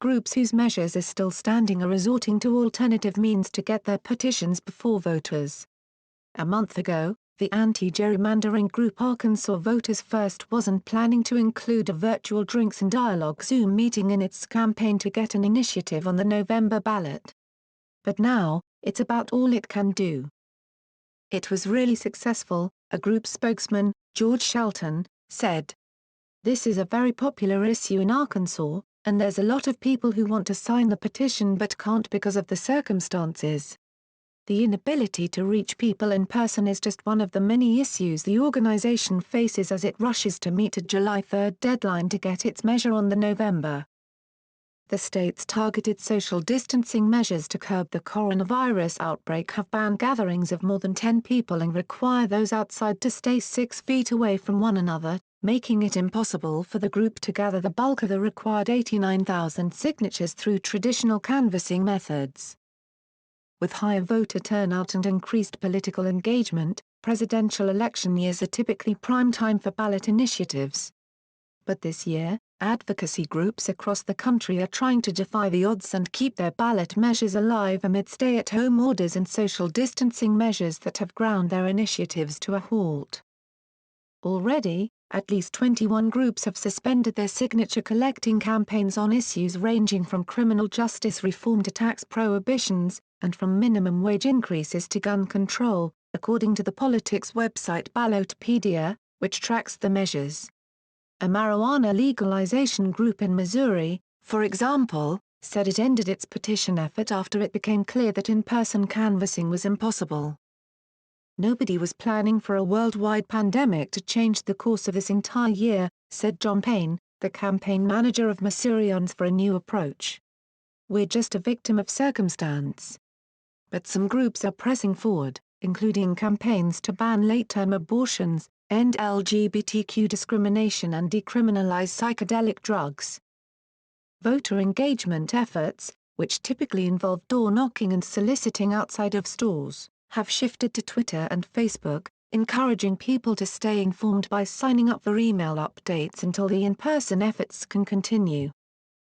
groups whose measures are still standing are resorting to alternative means to get their petitions before voters. A month ago, the anti-gerrymandering group Arkansas Voters First wasn't planning to include a virtual drinks and dialogue Zoom meeting in its campaign to get an initiative on the November ballot. But now, it's about all it can do. It was really successful, a group spokesman, George Shelton, said. This is a very popular issue in Arkansas, and there's a lot of people who want to sign the petition but can't because of the circumstances. The inability to reach people in person is just one of the many issues the organization faces as it rushes to meet a July 3 deadline to get its measure on the November. The state's targeted social distancing measures to curb the coronavirus outbreak have banned gatherings of more than 10 people and require those outside to stay 6 feet away from one another, making it impossible for the group to gather the bulk of the required 89,000 signatures through traditional canvassing methods. With higher voter turnout and increased political engagement, presidential election years are typically prime time for ballot initiatives. But this year, advocacy groups across the country are trying to defy the odds and keep their ballot measures alive amid stay-at-home orders and social distancing measures that have ground their initiatives to a halt. Already, at least 21 groups have suspended their signature-collecting campaigns on issues ranging from criminal justice reform to tax prohibitions, and from minimum wage increases to gun control, according to the politics website Ballotpedia, which tracks the measures. A marijuana legalization group in Missouri, for example, said it ended its petition effort after it became clear that in-person canvassing was impossible. Nobody was planning for a worldwide pandemic to change the course of this entire year, said John Payne, the campaign manager of Missourians for a New Approach. We're just a victim of circumstance. But some groups are pressing forward, including campaigns to ban late-term abortions, end LGBTQ discrimination and decriminalize psychedelic drugs. Voter engagement efforts, which typically involve door-knocking and soliciting outside of stores, have shifted to Twitter and Facebook, encouraging people to stay informed by signing up for email updates until the in-person efforts can continue.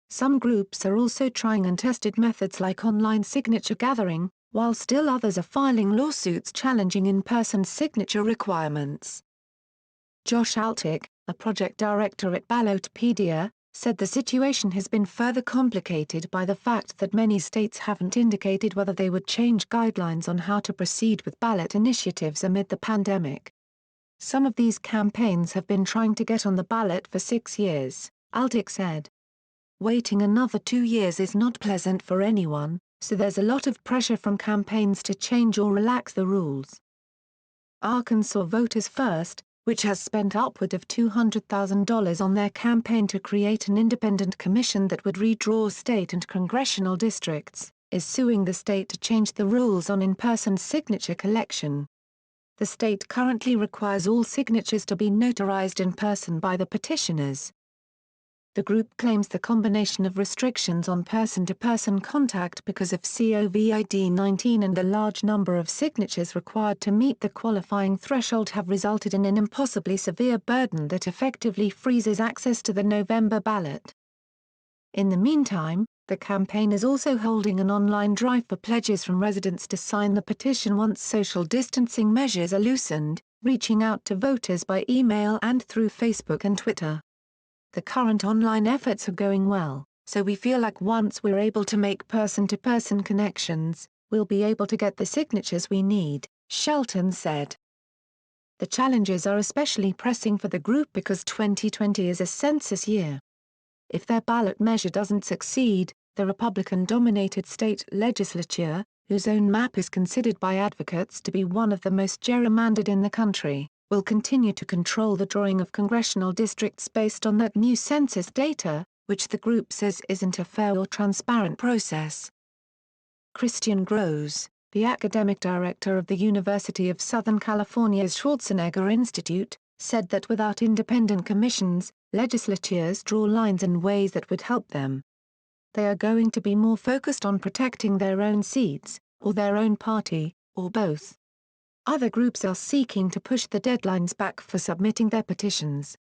Some groups are also trying untested methods like online signature gathering, while still others are filing lawsuits challenging in-person signature requirements. Josh Altick, a project director at Ballotpedia, said the situation has been further complicated by the fact that many states haven't indicated whether they would change guidelines on how to proceed with ballot initiatives amid the pandemic. Some of these campaigns have been trying to get on the ballot for 6 years, Altick said. Waiting another 2 years is not pleasant for anyone, so there's a lot of pressure from campaigns to change or relax the rules. Arkansas Voters First, which has spent upward of $200,000 on their campaign to create an independent commission that would redraw state and congressional districts, is suing the state to change the rules on in-person signature collection. The state currently requires all signatures to be notarized in person by the petitioners. The group claims the combination of restrictions on person-to-person contact because of COVID-19 and the large number of signatures required to meet the qualifying threshold have resulted in an impossibly severe burden that effectively freezes access to the November ballot. In the meantime, the campaign is also holding an online drive for pledges from residents to sign the petition once social distancing measures are loosened, reaching out to voters by email and through Facebook and Twitter. The current online efforts are going well, so we feel like once we're able to make person-to-person connections, we'll be able to get the signatures we need, Shelton said. The challenges are especially pressing for the group because 2020 is a census year. If their ballot measure doesn't succeed, the Republican-dominated state legislature, whose own map is considered by advocates to be one of the most gerrymandered in the country, will continue to control the drawing of congressional districts based on that new census data, which the group says isn't a fair or transparent process. Christian Gross, the academic director of the University of Southern California's Schwarzenegger Institute, said that without independent commissions, legislatures draw lines in ways that would help them. They are going to be more focused on protecting their own seats, or their own party, or both. Other groups are seeking to push the deadlines back for submitting their petitions.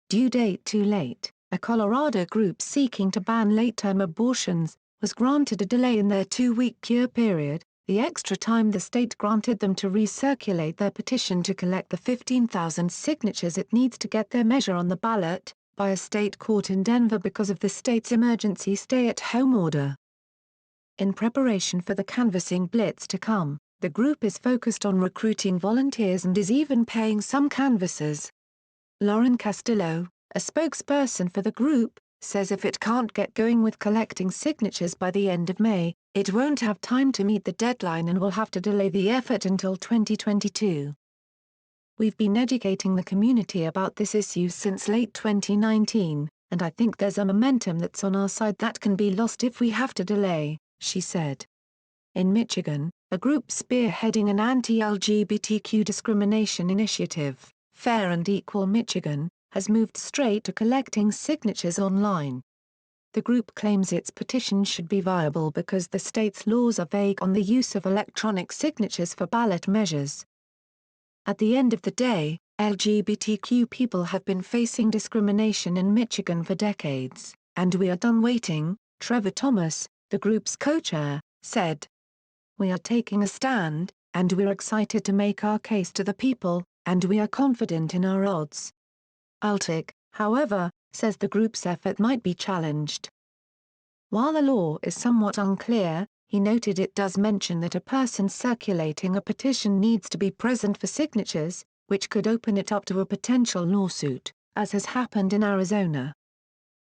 Due date too late, a Colorado group seeking to ban late-term abortions, was granted a delay in their 2-week cure period, the extra time the state granted them to recirculate their petition to collect the 15,000 signatures it needs to get their measure on the ballot, by a state court in Denver because of the state's emergency stay-at-home order. In preparation for the canvassing blitz to come, the group is focused on recruiting volunteers and is even paying some canvassers. Lauren Castillo, a spokesperson for the group, says if it can't get going with collecting signatures by the end of May, it won't have time to meet the deadline and will have to delay the effort until 2022. We've been educating the community about this issue since late 2019, and I think there's a momentum that's on our side that can be lost if we have to delay, she said. In Michigan, a group spearheading an anti-LGBTQ discrimination initiative, Fair and Equal Michigan, has moved straight to collecting signatures online. The group claims its petition should be viable because the state's laws are vague on the use of electronic signatures for ballot measures. At the end of the day, LGBTQ people have been facing discrimination in Michigan for decades, and we are done waiting, Trevor Thomas, the group's co-chair, said. We are taking a stand, and we're excited to make our case to the people, and we are confident in our odds. Altic, however, says the group's effort might be challenged. While the law is somewhat unclear, he noted it does mention that a person circulating a petition needs to be present for signatures, which could open it up to a potential lawsuit, as has happened in Arizona.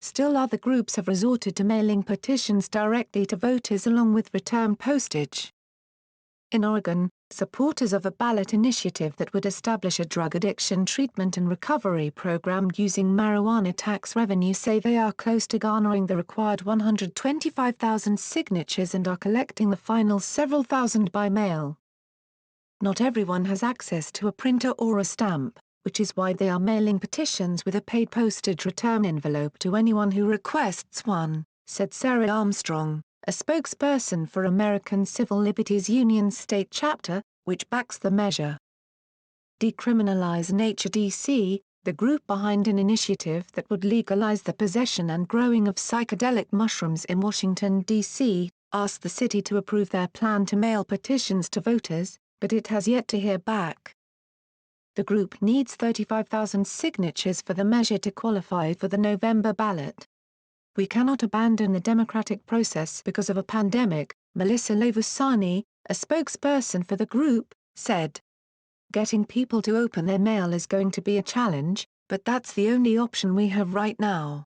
Still, other groups have resorted to mailing petitions directly to voters along with return postage. In Oregon, supporters of a ballot initiative that would establish a drug addiction treatment and recovery program using marijuana tax revenue say they are close to garnering the required 125,000 signatures and are collecting the final several thousand by mail. Not everyone has access to a printer or a stamp, which is why they are mailing petitions with a paid postage return envelope to anyone who requests one, said Sarah Armstrong, a spokesperson for American Civil Liberties Union's state chapter, which backs the measure. Decriminalize Nature DC, the group behind an initiative that would legalize the possession and growing of psychedelic mushrooms in Washington, D.C., asked the city to approve their plan to mail petitions to voters, but it has yet to hear back. The group needs 35,000 signatures for the measure to qualify for the November ballot. We cannot abandon the democratic process because of a pandemic, Melissa Lavusani, a spokesperson for the group, said. Getting people to open their mail is going to be a challenge, but that's the only option we have right now.